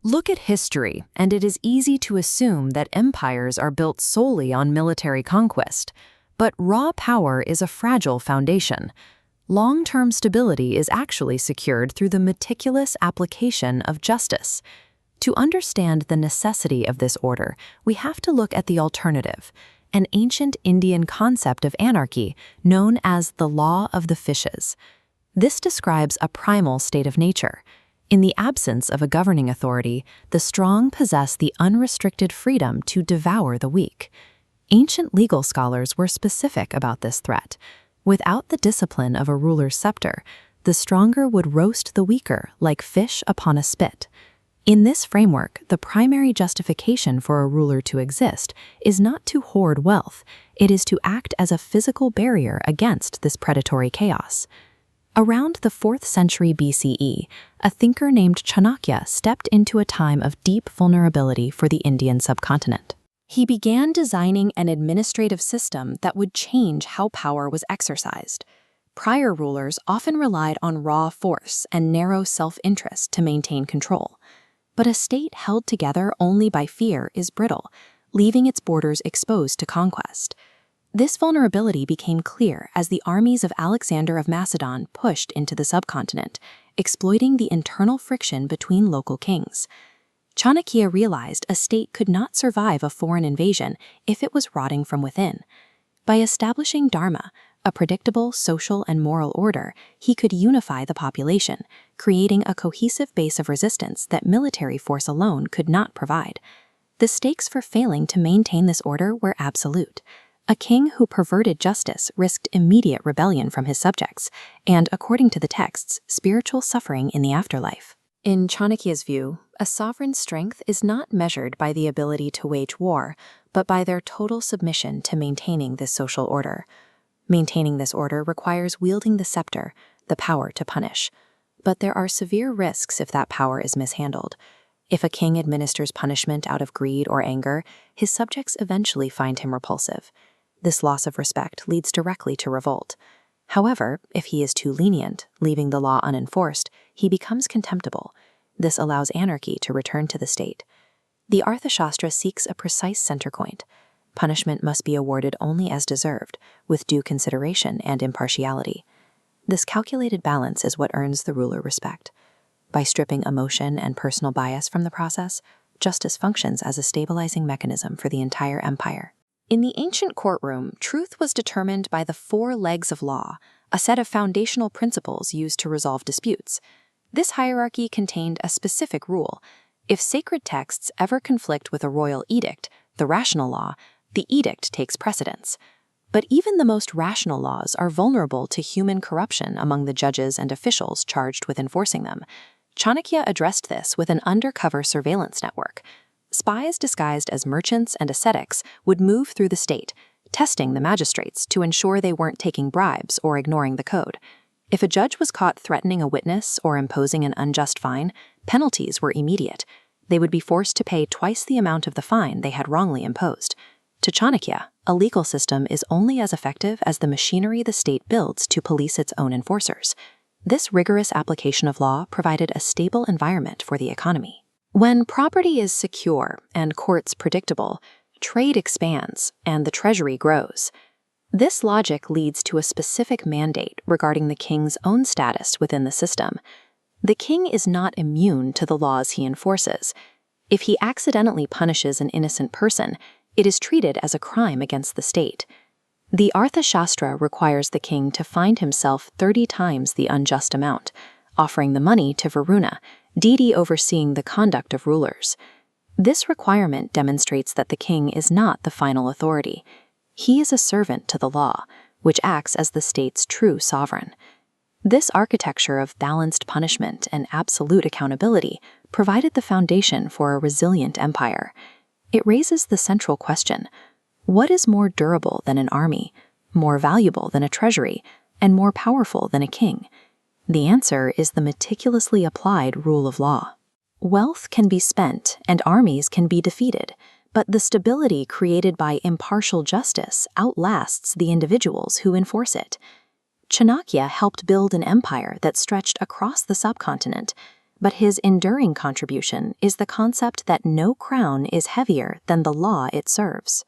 Look at history, and it is easy to assume that empires are built solely on military conquest. But raw power is a fragile foundation. Long-term stability is actually secured through the meticulous application of justice. To understand the necessity of this order, we have to look at the alternative, an ancient Indian concept of anarchy known as the law of the fishes. This describes a primal state of nature. In the absence of a governing authority, the strong possess the unrestricted freedom to devour the weak. Ancient legal scholars were specific about this threat. Without the discipline of a ruler's scepter, the stronger would roast the weaker like fish upon a spit. In this framework, the primary justification for a ruler to exist is not to hoard wealth, it is to act as a physical barrier against this predatory chaos. Around the 4th century BCE, a thinker named Chanakya stepped into a time of deep vulnerability for the Indian subcontinent. He began designing an administrative system that would change how power was exercised. Prior rulers often relied on raw force and narrow self-interest to maintain control. But a state held together only by fear is brittle, leaving its borders exposed to conquest. This vulnerability became clear as the armies of Alexander of Macedon pushed into the subcontinent, exploiting the internal friction between local kings. Chanakya realized a state could not survive a foreign invasion if it was rotting from within. By establishing dharma, a predictable social and moral order, he could unify the population, creating a cohesive base of resistance that military force alone could not provide. The stakes for failing to maintain this order were absolute. A king who perverted justice risked immediate rebellion from his subjects, and, according to the texts, spiritual suffering in the afterlife. In Chanakya's view, a sovereign's strength is not measured by the ability to wage war, but by their total submission to maintaining this social order. Maintaining this order requires wielding the scepter, the power to punish. But there are severe risks if that power is mishandled. If a king administers punishment out of greed or anger, his subjects eventually find him repulsive. This loss of respect leads directly to revolt. However, if he is too lenient, leaving the law unenforced, he becomes contemptible. This allows anarchy to return to the state. The Arthashastra seeks a precise center point. Punishment must be awarded only as deserved, with due consideration and impartiality. This calculated balance is what earns the ruler respect. By stripping emotion and personal bias from the process, justice functions as a stabilizing mechanism for the entire empire. In the ancient courtroom, truth was determined by the 4 legs of law, a set of foundational principles used to resolve disputes. This hierarchy contained a specific rule. If sacred texts ever conflict with a royal edict, the rational law, the edict takes precedence. But even the most rational laws are vulnerable to human corruption among the judges and officials charged with enforcing them. Chanakya addressed this with an undercover surveillance network. Spies disguised as merchants and ascetics would move through the state, testing the magistrates to ensure they weren't taking bribes or ignoring the code. If a judge was caught threatening a witness or imposing an unjust fine, penalties were immediate. They would be forced to pay twice the amount of the fine they had wrongly imposed. To Chanakya, a legal system is only as effective as the machinery the state builds to police its own enforcers. This rigorous application of law provided a stable environment for the economy. When property is secure and courts predictable, trade expands and the treasury grows. This logic leads to a specific mandate regarding the king's own status within the system. The king is not immune to the laws he enforces. If he accidentally punishes an innocent person, it is treated as a crime against the state. The Arthashastra requires the king to find himself 30 times the unjust amount, offering the money to Varuna, deity overseeing the conduct of rulers. This requirement demonstrates that the king is not the final authority. He is a servant to the law, which acts as the state's true sovereign. This architecture of balanced punishment and absolute accountability provided the foundation for a resilient empire. It raises the central question: what is more durable than an army, more valuable than a treasury, and more powerful than a king? The answer is the meticulously applied rule of law. Wealth can be spent and armies can be defeated, but the stability created by impartial justice outlasts the individuals who enforce it. Chanakya helped build an empire that stretched across the subcontinent. But his enduring contribution is the concept that no crown is heavier than the law it serves.